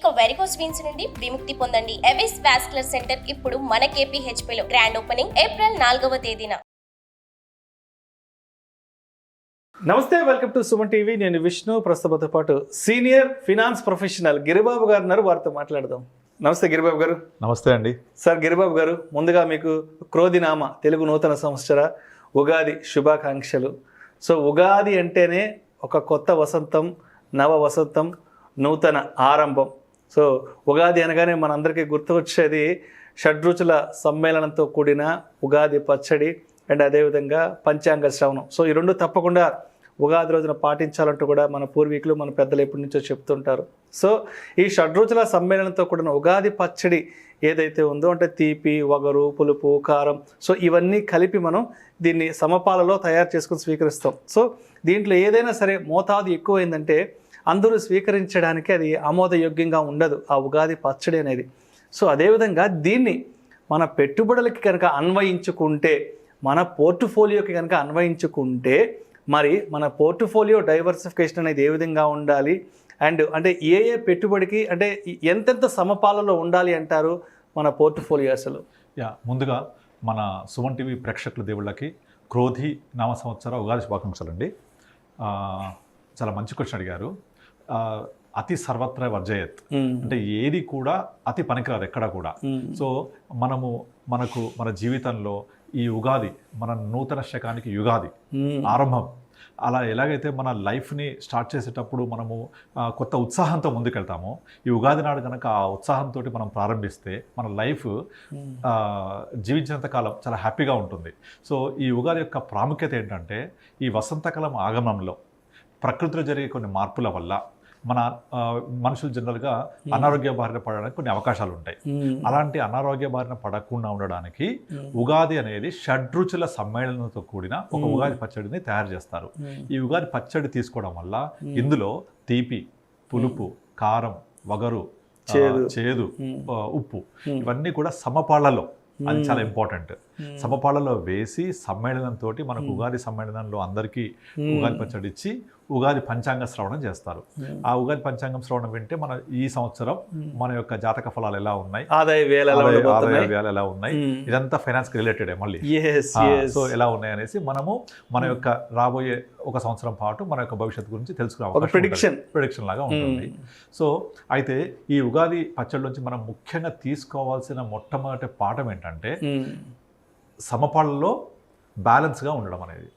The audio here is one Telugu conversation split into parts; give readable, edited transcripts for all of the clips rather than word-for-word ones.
ఇక వెరికోస్ వీన్స్ నుండి విముక్తి పొందండి. ఎవిస్ వాస్కులర్ సెంటర్ ఇప్పుడు మన KPHP లో గ్రాండ్ ఓపెనింగ్ ఏప్రిల్ 4వ తేదీన. నమస్తే, వెల్కమ్ టు సుమన్ టీవీ. నేను విష్ణు. ప్రస్తుతంతో పాటు సీనియర్ ఫినాన్స్ ప్రొఫెషనల్ గిరిబాబు గారు ఉన్నారు. వారితో మాట్లాడదాం. నమస్తే గిరిబాబు గారు. నమస్తే అండి. సార్ గిరిబాబు గారు, ముందుగా మీకు క్రోధినామ తెలుగు నూతన సంవత్సర ఉగాది శుభాకాంక్షలు. సో ఉగాది అంటేనే ఒక కొత్త వసంతం, నవ వసంతం, నూతన ఆరంభం. సో ఉగాది అనగానే మనందరికీ గుర్తువచ్చేది షడ్రుచుల సమ్మేళనంతో కూడిన ఉగాది పచ్చడి అండ్ అదేవిధంగా పంచాంగ శ్రవణం. సో ఈ రెండు తప్పకుండా ఉగాది రోజున పాటించాలంటూ కూడా మన పూర్వీకులు, మన పెద్దలు ఎప్పటి నుంచో చెప్తుంటారు. సో ఈ షడ్రుచుల సమ్మేళనంతో కూడిన ఉగాది పచ్చడి ఏదైతే ఉందో, అంటే తీపి, వగరు, పులుపు, కారం, సో ఇవన్నీ కలిపి మనం దీన్ని సమపాలలో తయారు చేసుకుని స్వీకరిస్తాం. సో దీంట్లో ఏదైనా సరే మోతాదు ఎక్కువైందంటే అందరూ స్వీకరించడానికి అది ఆమోదయోగ్యంగా ఉండదు ఆ ఉగాది పచ్చడి అనేది. సో అదేవిధంగా దీన్ని మన పెట్టుబడులకి కనుక అన్వయించుకుంటే, మన పోర్ట్ఫోలియోకి కనుక అన్వయించుకుంటే, మరి మన పోర్ట్ఫోలియో డైవర్సిఫికేషన్ అనేది ఏ విధంగా ఉండాలి, అండ్ అంటే ఏ పెట్టుబడికి అంటే ఎంతెంత సమపాలలో ఉండాలి అంటారు మన పోర్ట్ఫోలియో అసలు? ముందుగా మన సుమన్ టీవీ ప్రేక్షకుల దేవుళ్ళకి క్రోధి నామ సంవత్సర ఉగాది శుభాకాంక్షలు అండి. చాలా మంచి క్వశ్చన్ అడిగారు. అతి సర్వత్ర వర్జయత్ అంటే ఏది కూడా అతి పనికిరాదు ఎక్కడ కూడా. సో మన జీవితంలో ఈ ఉగాది మన నూతన శకానికి యుగాది ఆరంభం. అలా ఎలాగైతే మన లైఫ్ని స్టార్ట్ చేసేటప్పుడు మనము కొత్త ఉత్సాహంతో ముందుకెళ్తామో, ఈ ఉగాది నాడు కనుక ఆ ఉత్సాహంతో మనం ప్రారంభిస్తే మన లైఫ్ జీవించినంత కాలం చాలా హ్యాపీగా ఉంటుంది. సో ఈ ఉగాది యొక్క ప్రాముఖ్యత ఏంటంటే, ఈ వసంతకాలం ఆగమనంలో ప్రకృతిలో జరిగే కొన్ని మార్పుల వల్ల మన మనుషులు జనరల్గా అనారోగ్య బారిన పడడానికి కొన్ని అవకాశాలు ఉంటాయి. అలాంటి అనారోగ్య బారిన పడకుండా ఉండడానికి ఉగాది అనేది షడ్రుచుల సమ్మేళనంతో కూడిన ఒక ఉగాది పచ్చడిని తయారు చేస్తారు. ఈ ఉగాది పచ్చడి తీసుకోవడం వల్ల ఇందులో తీపి, పులుపు, కారం, వగరు, చేదు, ఉప్పు ఇవన్నీ కూడా సమపాళ్లలో, అది చాలా ఇంపార్టెంట్, సమపాళ్లలో వేసి సమ్మేళనంతో మనకు ఉగాది సమ్మేళనంలో అందరికీ ఉగాది పచ్చడి ఇచ్చి ఉగాది పంచాంగ శ్రవణం చేస్తారు. ఆ ఉగాది పంచాంగం శ్రవణం వింటే మన ఈ సంవత్సరం మన యొక్క జాతక ఫలాలు ఎలా ఉన్నాయి, ఆదాయ వ్యయాలు ఎలా ఉన్నాయి, ఇదంతా ఫైనాన్స్ కి రిలేటెడ్ మళ్ళీ. సో ఎలా ఉన్నాయి అనేసి మనము మన యొక్క రాబోయే ఒక సంవత్సరం పాటు మన యొక్క భవిష్యత్తు గురించి తెలుసుకునే ప్రిడిక్షన్ లాగా ఉంటుంది. సో అయితే ఈ ఉగాది పచ్చడిలోంచి మనం ముఖ్యంగా తీసుకోవాల్సిన మొట్టమొదటి పాఠం ఏంటంటే, సమపాళ్లలో బ్యాలెన్స్గా ఉండడం అనేది.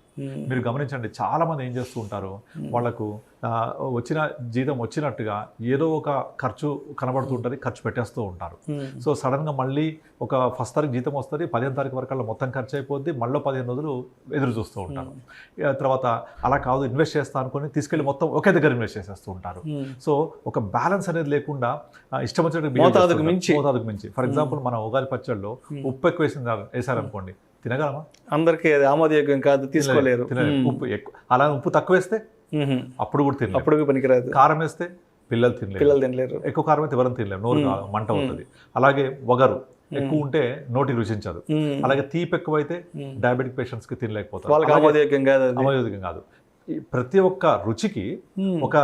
మీరు గమనించండి, చాలామంది ఏం చేస్తూ ఉంటారు, వాళ్ళకు వచ్చిన జీతం వచ్చినట్టుగా ఏదో ఒక ఖర్చు కనబడుతుంటుంది, ఖర్చు పెట్టేస్తూ ఉంటారు. సో సడన్గా మళ్ళీ ఒక 1st తారీఖు జీతం వస్తుంది, 15వ తారీఖు వరకు మొత్తం ఖర్చు అయిపోద్ది, మళ్ళీ 15 రోజులు ఎదురు చూస్తూ ఉంటారు. తర్వాత అలా కాదు, ఇన్వెస్ట్ చేస్తా అనుకుని తీసుకెళ్ళి మొత్తం ఒకే దగ్గర ఇన్వెస్ట్ చేసేస్తూ ఉంటారు. సో ఒక బ్యాలెన్స్ అనేది లేకుండా ఇష్టం వచ్చినట్టు మోతాదుకు మించి. ఫర్ ఎగ్జాంపుల్, మన ఉగాది పచ్చడిలో ఉప్పు ఎక్కువ వేసారనుకోండి, తినగలమా? అందరికీ అది ఆమోదయోగ్యం కాదు, తీసుకోలేరు. ఉప్పు ఎక్కువ, అలా ఉప్పు తక్కువ వేస్తే అప్పుడు కూడా తినలేరు, అప్పుడు పనికిరాదు. కారం వేస్తే పిల్లలు తినలేరు, ఎక్కువ కారం అయితే ఎవరైనా తినలేరు, నోరు మంట అవుతుంది. అలాగే వగరు ఎక్కువ ఉంటే నోటికి రుచించదు. అలాగే తీపి ఎక్కువైతే డయాబెటిక్ పేషెంట్స్ కి తినలేకపోతారు, ఆమోదయోగ్యం కాదు. ప్రతి ఒక్క రుచికి ఒక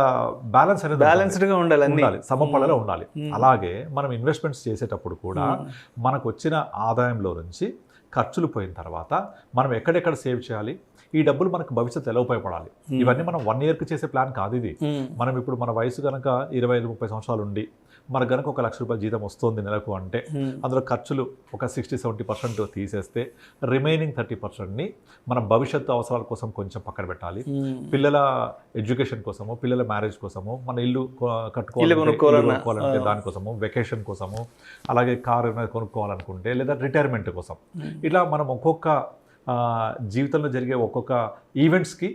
బ్యాలెన్స్ అనేది బ్యాలెన్స్డ్ గా ఉండాలి, సమపాళ్లలో ఉండాలి. అలాగే మనం ఇన్వెస్ట్మెంట్స్ చేసేటప్పుడు కూడా మనకు వచ్చిన ఆదాయంలో నుంచి ఖర్చులు పోయిన తర్వాత మనం ఎక్కడెక్కడ సేవ్ చేయాలి, ఈ డబ్బులు మనకు భవిష్యత్తు ఎలా ఉపయోగపడాలి, ఇవన్నీ మనం 1 ఇయర్కి చేసే ప్లాన్ కాదు ఇది. మనం ఇప్పుడు మన వయసు కనుక 25-30 సంవత్సరాలు ఉండి మనకు కనుక ₹1,00,000 జీతం వస్తుంది నెలకు అంటే, అందులో ఖర్చులు ఒక 60-70% తీసేస్తే రిమైనింగ్ 30%ని మన భవిష్యత్తు అవసరాల కోసం కొంచెం పక్కన పెట్టాలి. పిల్లల ఎడ్యుకేషన్ కోసము, పిల్లల మ్యారేజ్ కోసము, మన ఇల్లు కొనుక్కోవాలంటే దానికోసము, వెకేషన్ కోసము, అలాగే కారు కొనుక్కోవాలనుకుంటే, లేదా రిటైర్మెంట్ కోసం, ఇట్లా మనం ఒక్కొక్క జీవితంలో జరిగే ఒక్కొక్క ఈవెంట్స్కి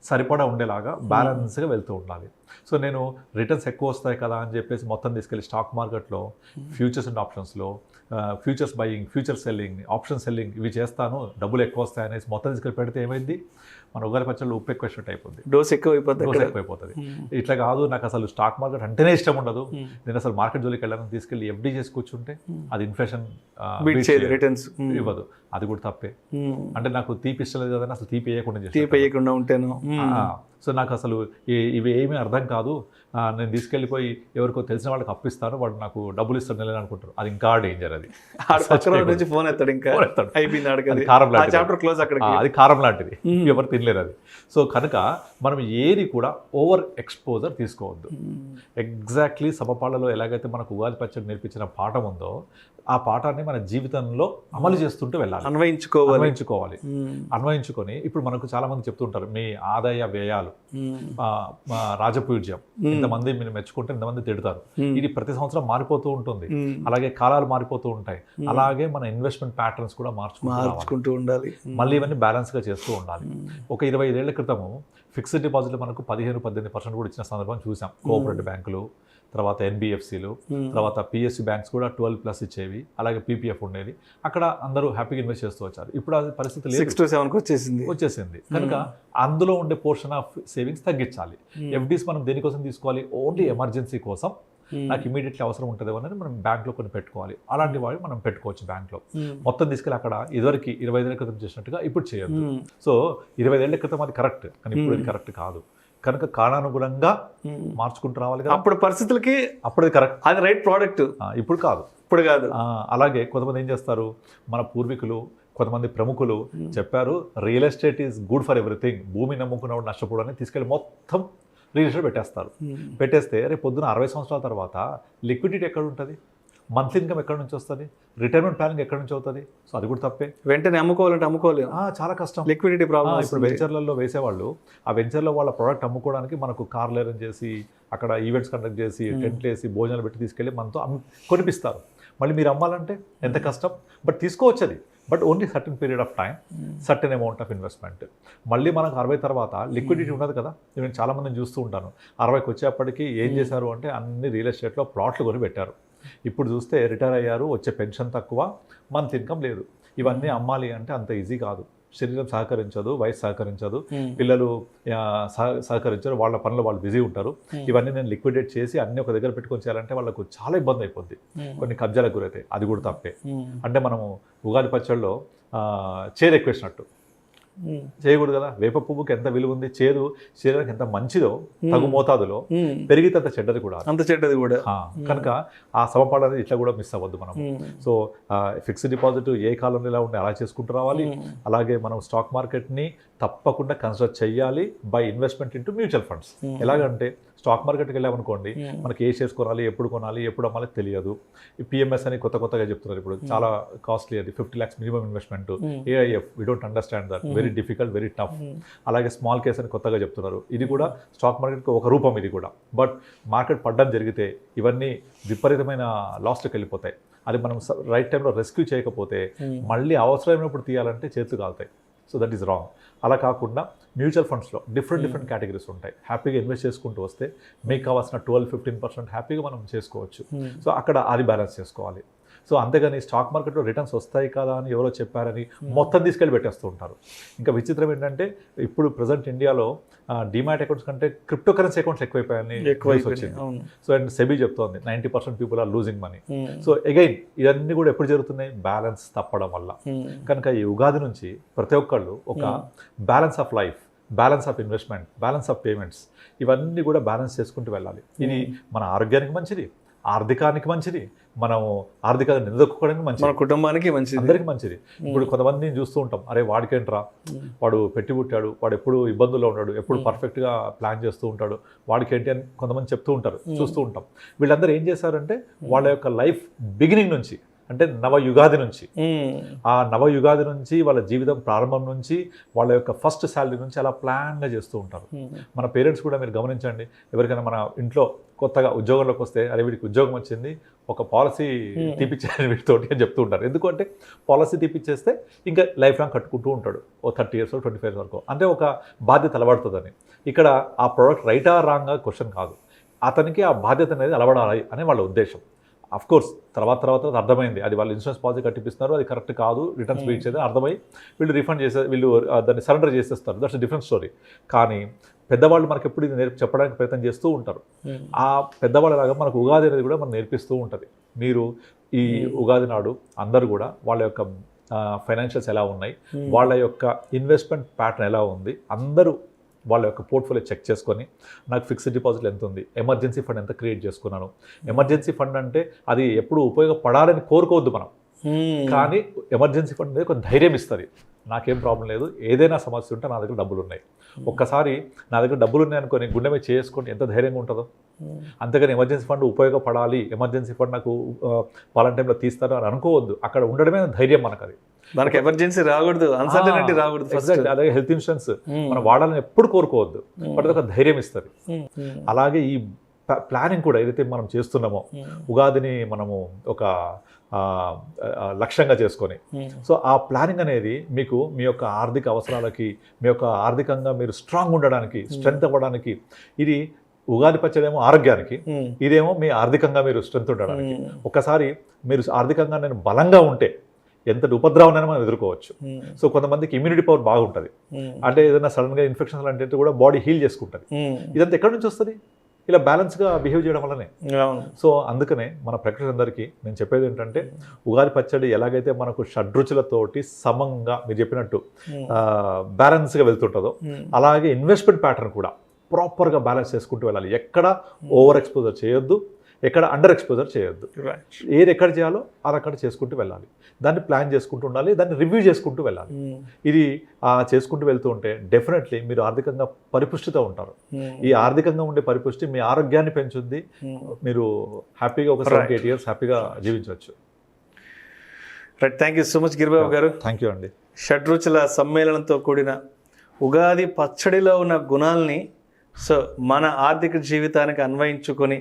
సరిపడా ఉండేలాగా బ్యాలెన్స్గా వెళ్తూ ఉండాలి. సో నేను రిటర్న్స్ ఎక్కువ వస్తాయి కదా అని చెప్పేసి మొత్తం తీసుకెళ్ళి స్టాక్ మార్కెట్లో ఫ్యూచర్స్ అండ్ ఆప్షన్స్లో futures buying, future selling, option selling ఇవి చేస్తాను, డబ్బులు ఎక్కువ వస్తాయి అనేసి మొత్తం తీసుకెళ్ళి పెడితే ఏమైంది, మన ఉగాది పచ్చళ్ళు ఉప్పు ఎక్కువ ఇష్టం అయిపోద్ది, డోస్ ఎక్కువైపోతుంది. ఇట్లా కాదు, నాకు అసలు స్టాక్ మార్కెట్ అంటేనే ఇష్టం ఉండదు, నేను అసలు మార్కెట్ జోలికి వెళ్ళాలని తీసుకెళ్ళి ఎఫ్డీ చేసి కూర్చుంటే అది ఇన్ఫ్లేషన్ రిటర్న్స్ ఇవ్వదు, అది కూడా తప్పే. అంటే నాకు తీపి ఇష్టం లేదు కదా, అసలు తీపి వేయకుండా ఉంటేను. సో నాకు అసలు ఇవి ఏమీ అర్థం కాదు, నేను తీసుకెళ్ళిపోయి ఎవరికో తెలిసిన వాళ్ళకి అప్పిస్తాను, వాడు నాకు డబ్బులు ఇస్తాడు నెలని అనుకుంటారు. అది ఇంకా డేంజర్. అది నుంచి ఫోన్ ఎత్తాడు, ఇంకా అయిపోయింది అది కారం లాంటిది. చాప్టర్ క్లోజ్ అక్కడ. అది కారం లాంటిది, ఎవరు తినలేరు అది. సో కనుక మనం ఏది కూడా ఓవర్ ఎక్స్పోజర్ తీసుకోవద్దు. ఎగ్జాక్ట్లీ సమపాళ్ళలో ఎలాగైతే మనకు ఉగాది పచ్చడి నేర్పించిన పాఠం ఉందో ఆ పాఠాన్ని మన జీవితంలో అమలు చేస్తుంటూ వెళ్ళాలి, అన్వయించుకోవాలి. అన్వయించుకొని ఇప్పుడు మనకు చాలా మంది చెప్తుంటారు మీ ఆదాయ వ్యయాలు, రాజపూజ్యం, ఇంతమంది మీరు మెచ్చుకుంటే ఇంతమంది తిడతారు. ఇది ప్రతి సంవత్సరం మారిపోతూ ఉంటుంది, అలాగే కాలాలు మారిపోతూ ఉంటాయి, అలాగే మన ఇన్వెస్ట్మెంట్ ప్యాటర్న్స్ కూడా మార్చుకుంటూ ఉండాలి. మళ్ళీ ఇవన్నీ బ్యాలెన్స్ గా చేస్తూ ఉండాలి. ఒక 25 ఏళ్ల క్రితము ఫిక్స్డ్ డిపాజిట్లు మనకు 15-18% కూడా ఇచ్చిన సందర్భం చూసాం. కోఆపరేటివ్ బ్యాంకులు, తర్వాత ఎన్బిఎఫ్సిలు, తర్వాత పిఎస్సి బ్యాంక్స్ కూడా 12+ ఇచ్చేవి, అలాగే పీపీఎఫ్ ఉండేది. అక్కడ అందరూ హ్యాపీగా ఇన్వెస్ట్ చేస్తూ వచ్చారు. ఇప్పుడు అది పరిస్థితి లేదు, 6 to 7 వచ్చేసింది. కనుక అందులో ఉండే పోర్షన్ ఆఫ్ సేవింగ్స్ తగ్గించాలి. ఎఫ్డీస్ మనం దేనికోసం తీసుకోవాలి? ఓన్లీ ఎమర్జెన్సీ కోసం, నాకు ఇమీడియట్లీ అవసరం ఉంటుంది అనేది మనం బ్యాంక్లో కొన్ని పెట్టుకోవాలి. అలాంటి వాడు మనం పెట్టుకోవచ్చు బ్యాంక్లో. మొత్తం తీసుకెళ్ళి అక్కడ ఇదివరకు 25 ఏళ్ల క్రితం చేసినట్టుగా ఇప్పుడు చేయొద్దు. సో 25 ఏళ్ల క్రితం అది కరెక్ట్, కానీ ఇప్పుడు అది కరెక్ట్ కాదు. కనుక కాలానుగుణంగా మార్చుకుంటూ రావాలి కదా. అప్పుడు పరిస్థితులకి అప్పుడు అది కరెక్ట్, అది రైట్ ప్రోడక్ట్. ఇప్పుడు కాదు. అలాగే కొంతమంది ఏం చేస్తారు, మన పూర్వీకులు కొంతమంది ప్రముఖులు చెప్పారు, real estate is good for everything, భూమి నమ్ముకున్నవాడు నష్టపోవడానికి తీసుకెళ్ళి మొత్తం రియల్ ఎస్టేట్ పెట్టేస్తారు. పెట్టేస్తే రేపు పొద్దున 60 సంవత్సరాల తర్వాత లిక్విడిటీ ఎక్కడ ఉంటుంది, మంత్లీ ఇన్కమ్ ఎక్కడి నుంచి వస్తుంది, రిటైర్మెంట్ ప్లానింగ్ ఎక్కడి నుంచి అవుతుంది? సో అది కూడా తప్పే. వెంటనే అమ్ముకోలేము, చాలా కష్టం, లిక్విడిటీ ప్రాబ్లం. ఇప్పుడు వెంచర్లలో వేసేవాళ్ళు ఆ వెంచర్లో వాళ్ళ ప్రోడక్ట్ అమ్ముకోవడానికి మనకు కార్లు అరేంజ్ చేసి అక్కడ ఈవెంట్స్ కండక్ట్ చేసి టెంట్లు వేసి భోజనాలు పెట్టి తీసుకెళ్ళి మనతో కొనిపిస్తారు. మళ్ళీ మీరు అమ్మాలంటే ఎంత కష్టం, బట్ తీసుకోవచ్చు అది, but only certain period of time, certain amount of investment. మళ్ళీ మనకు 60 తర్వాత లిక్విడిటీ ఉండదు కదా. నేను చాలా మందిని చూస్తూ ఉంటాను, 60కి వచ్చేప్పటికి ఏం చేశారు అంటే అన్ని రియల్ ఎస్టేట్లో ప్లాట్లు కొని పెట్టారు. ఇప్పుడు చూస్తే రిటైర్ అయ్యారు, వచ్చే పెన్షన్ తక్కువ, మంత్ ఇన్కమ్ లేదు. ఇవన్నీ అమ్మాలి అంటే అంత ఈజీ కాదు. శరీరం సహకరించదు, వయసు సహకరించదు, పిల్లలు సహకరించరు, వాళ్ళ పనులు వాళ్ళు బిజీ ఉంటారు. ఇవన్నీ నేను లిక్విడేట్ చేసి అన్ని ఒక దగ్గర పెట్టుకొని చేయాలంటే వాళ్ళకు చాలా ఇబ్బంది అయిపోద్ది, కొన్ని కబ్జాలకు గురైతాయి. అది కూడా తప్పే. అంటే మనము ఉగాది పచ్చడిలో చేదు ఎక్కువేసినట్టు చేయకూడదు కదా. వేప పువ్వుకి ఎంత విలువ ఉంది, చేదు శరీరానికి ఎంత మంచిదో తగు మోతాదులో, పెరిగితే అంత చెడ్డది కూడా. కనుక ఆ సమపాలు అనేది ఇట్లా కూడా మిస్ అవ్వద్దు మనం. సో ఫిక్స్డ్ డిపాజిట్ ఏ కాలంలో ఎలా ఉంటే అలా చేసుకుంటూ రావాలి. అలాగే మనం స్టాక్ మార్కెట్ని తప్పకుండా కన్సిడర్ చేయాలి by investment into mutual funds. ఎలాగంటే స్టాక్ మార్కెట్కి వెళ్ళామనుకోండి, మనకి ఏ షేర్స్ కొనాలి, ఎప్పుడు కొనాలి, ఎప్పుడు అమ్మాలి తెలియదు. ఈ పిఎంఎస్ అని కొత్తగా చెప్తున్నారు ఇప్పుడు, చాలా కాస్ట్లీ అది, 50 lakhs minimum investment. AIF we don't understand that, very difficult, very tough. అలాగే స్మాల్ కేస్ అని కొత్తగా చెప్తున్నారు. ఇది కూడా స్టాక్ మార్కెట్కి ఒక రూపం ఇది కూడా. బట్ మార్కెట్ పడ్డం జరిగితే ఇవన్నీ విపరీతమైన లాస్ట్కి వెళ్ళిపోతాయి. అది మనం రైట్ టైంలో రెస్క్యూ చేయకపోతే మళ్ళీ అవసరమైనప్పుడు తీయాలంటే చేతులు కాలుతాయి. So that is wrong. అలా కాకుండా మ్యూచువల్ ఫండ్స్లో డిఫరెంట్ కేటగిరీస్ ఉంటాయి. హ్యాపీగా ఇన్వెస్ట్ చేసుకుంటూ వస్తే మీకు కావాల్సిన 12-15% హ్యాపీగా మనం చేసుకోవచ్చు. సో అక్కడ అది బ్యాలెన్స్ చేసుకోవాలి. సో అంతేగాని స్టాక్ మార్కెట్లో రిటర్న్స్ వస్తాయి కదా అని ఎవరో చెప్పారని మొత్తం తీసుకెళ్ళి పెట్టేస్తూ ఉంటారు. ఇంకా విచిత్రం ఏంటంటే ఇప్పుడు ప్రజెంట్ ఇండియాలో డిమాట్ అకౌంట్స్ కంటే క్రిప్టో కరెన్సీ అకౌంట్స్ ఎక్కువైపోయాయని వచ్చింది. సో అండ్ సెబీ చెప్తోంది 90% people are losing money. So again ఇవన్నీ కూడా ఎప్పుడు జరుగుతున్నాయి? బ్యాలెన్స్ తప్పడం వల్ల. కనుక ఈ ఉగాది నుంచి ప్రతి ఒక్కళ్ళు ఒక balance of life, balance of investment, balance of payments, ఇవన్నీ కూడా బ్యాలెన్స్ చేసుకుంటూ వెళ్ళాలి. ఇది మన ఆరోగ్యానికి మంచిది, ఆర్థికానికి మంచిది, మనం ఆర్థికంగా నిలదొక్కుకోవడానికి మంచిది, మన కుటుంబానికి మంచిది, అందరికీ మంచిది. ఇప్పుడు కొంతమందిని చూస్తూ ఉంటాం, అరే వాడికేంట్రా, వాడు పెట్టి పుట్టాడు, వాడు ఎప్పుడు ఇబ్బందుల్లో ఉన్నాడు, ఎప్పుడు పర్ఫెక్ట్గా ప్లాన్ చేస్తూ ఉంటాడు, వాడికేంటి అని కొంతమంది చెప్తూ ఉంటారు, చూస్తూ ఉంటాం. వీళ్ళందరూ ఏం చేశారంటే వాళ్ళ యొక్క లైఫ్ బిగినింగ్ నుంచి, అంటే నవయుగాది నుంచి, ఆ నవయుగాది నుంచి వాళ్ళ జీవితం ప్రారంభం నుంచి వాళ్ళ యొక్క ఫస్ట్ శాలరీ నుంచి అలా ప్లాన్గా చేస్తూ ఉంటారు. మన పేరెంట్స్ కూడా మీరు గమనించండి, ఎవరికైనా మన ఇంట్లో కొత్తగా ఉద్యోగంలోకి వస్తే అరే వీడికి ఉద్యోగం వచ్చింది, ఒక పాలసీ తీపిచ్చారు వీటితోటి అని చెప్తూ ఉంటారు. ఎందుకంటే పాలసీ తీపిచ్చేస్తే ఇంకా లైఫ్ లాంగ్ కట్టుకుంటూ ఉంటాడు, ఓ 30 years 25 years వరకు, అంటే ఒక బాధ్యత అలవడుతుందని. ఇక్కడ ఆ ప్రోడక్ట్ రైటా రాంగా క్వశ్చన్ కాదు, అతనికి ఆ బాధ్యత అనేది అలవడాలి అనే వాళ్ళ ఉద్దేశం. అఫ్ కోర్స్ తర్వాత అర్థమైంది, అది వాళ్ళు ఇన్సూరెన్స్ పాలసీ కట్టిపిస్తున్నారు, అది కరెక్ట్ కాదు, రిటర్న్స్ పే ఇచ్చేది అర్థమై వీళ్ళు రిఫండ్ వీళ్ళు దాన్ని సరెండర్ చేసేస్తారు. That's different story. కానీ పెద్దవాళ్ళు మనకి ఎప్పుడు ఇది చెప్పడానికి ప్రయత్నం చేస్తూ ఉంటారు. ఆ పెద్దవాళ్ళలాగా మనకు ఉగాది అనేది కూడా మనం నేర్పిస్తూ ఉంటుంది. మీరు ఈ ఉగాది నాడు అందరూ కూడా వాళ్ళ యొక్క ఫైనాన్షియల్స్ ఎలా ఉన్నాయి, వాళ్ళ యొక్క ఇన్వెస్ట్మెంట్ ప్యాటర్న్ ఎలా ఉంది, అందరూ వాళ్ళ యొక్క పోర్ట్ఫోలియో చెక్ చేసుకొని నాకు ఫిక్స్డ్ డిపాజిట్ ఎంత ఉంది, ఎమర్జెన్సీ ఫండ్ ఎంత క్రియేట్ చేసుకున్నాను. ఎమర్జెన్సీ ఫండ్ అంటే అది ఎప్పుడు ఉపయోగపడాలని కోరుకోవద్దు మనం, కానీ ఎమర్జెన్సీ ఫండ్ అనేది కొంచెం ధైర్యం ఇస్తుంది. నాకేం ప్రాబ్లం లేదు, ఏదైనా సమస్య ఉంటే నా దగ్గర డబ్బులు ఉన్నాయి. ఒక్కసారి నా దగ్గర డబ్బులు ఉన్నాయి అనుకోని గుండె మీద చేసుకుంటే ఎంత ధైర్యంగా ఉంటుందో. అంతేగాని ఎమర్జెన్సీ ఫండ్ ఉపయోగపడాలి, ఎమర్జెన్సీ ఫండ్ నాకు పలానా టైంలో తీస్తారు అని అనుకోవద్దు. అక్కడ ఉండడమే ధైర్యం మనకు. అది మనకి ఎమర్జెన్సీ రాకూడదు, అన్సర్టనిటీ రాకూడదు. అలాగే హెల్త్ ఇన్సూరెన్స్ మనం వాడాలని ఎప్పుడు కోరుకోవద్దు, బట్ ఒక ధైర్యం ఇస్తుంది. అలాగే ఈ ప్లానింగ్ కూడా ఏదైతే మనం చేస్తున్నామో, ఉగాదిని మనము ఒక లక్ష్యంగా చేసుకొని, సో ఆ ప్లానింగ్ అనేది మీకు మీ యొక్క ఆర్థిక అవసరాలకి, మీ యొక్క ఆర్థికంగా మీరు స్ట్రాంగ్ ఉండడానికి, స్ట్రెంగ్త్ అవ్వడానికి, ఇది ఉగాది పచ్చడి ఏమో ఆరోగ్యానికి, ఇదేమో మీ ఆర్థికంగా మీరు స్ట్రెంగ్త్ ఉండడానికి. ఒకసారి మీరు ఆర్థికంగా నేను బలంగా ఉంటే ఎంతటి ఉపద్రవాన్ని మనం ఎదుర్కోవచ్చు. సో కొంతమందికి ఇమ్యూనిటీ పవర్ బాగుంటుంది, అంటే ఏదైనా సడన్గా ఇన్ఫెక్షన్స్ లాంటి కూడా బాడీ హీల్ చేసుకుంటుంది. ఇదంతా ఎక్కడి నుంచి వస్తుంది? ఇలా బ్యాలెన్స్గా బిహేవ్ చేయడం వల్లనే. సో అందుకనే మన ప్రేక్షకులందరికీ నేను చెప్పేది ఏంటంటే, ఉగాది పచ్చడి ఎలాగైతే మనకు షడ్రుచులతోటి సమంగా మీరు చెప్పినట్టు బ్యాలెన్స్గా వెళ్తుంటుందో, అలాగే ఇన్వెస్ట్మెంట్ ప్యాటర్న్ కూడా ప్రాపర్గా బ్యాలెన్స్ చేసుకుంటూ వెళ్ళాలి. ఎక్కడ ఓవర్ ఎక్స్పోజర్ చేయొద్దు, ఎక్కడ అండర్ ఎక్స్పోజర్ చేయొద్దు. ఏది ఎక్కడ చేయాలో అది అక్కడ చేసుకుంటూ వెళ్ళాలి. దాన్ని ప్లాన్ చేసుకుంటూ ఉండాలి, దాన్ని రివ్యూ చేసుకుంటూ వెళ్ళాలి. ఇది చేసుకుంటూ వెళ్తూ ఉంటే డెఫినెట్లీ మీరు ఆర్థికంగా పరిపుష్టితో ఉంటారు. ఈ ఆర్థికంగా ఉండే పరిపుష్టి మీ ఆరోగ్యాన్ని పెంచుద్ది. మీరు హ్యాపీగా ఒక 7-8 years హ్యాపీగా జీవించవచ్చు. Right, thank you so much Giribabu garu. Thank you అండి. షడ్రుచుల సమ్మేళనంతో కూడిన ఉగాది పచ్చడిలో ఉన్న గుణాలని సో మన ఆర్థిక జీవితానికి అన్వయించుకొని,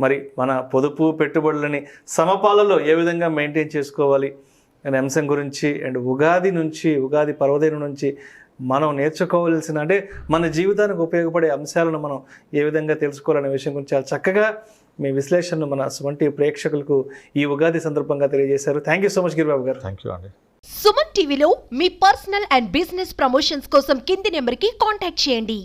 మరి మన పొదుపు పెట్టుబడులని సమపాలలో ఏ విధంగా మెయింటైన్ చేసుకోవాలి అనే అంశం గురించి, అండ్ ఉగాది నుంచి, ఉగాది పర్వదినం నుంచి మనం నేర్చుకోవాల్సిన, అంటే మన జీవితానికి ఉపయోగపడే అంశాలను మనం ఏ విధంగా తెలుసుకోవాలనే విషయం గురించి చాలా చక్కగా మీ విశ్లేషణను మన సుమన్ టీవీ ప్రేక్షకులకు ఈ ఉగాది సందర్భంగా తెలియజేశారు. Thank you so much Giribabu garu. Thank you అండి. సుమన్ టీవీలో మీ పర్సనల్ అండ్ బిజినెస్ ప్రమోషన్స్ కోసం కింది నెంబర్కి కాంటాక్ట్ చేయండి.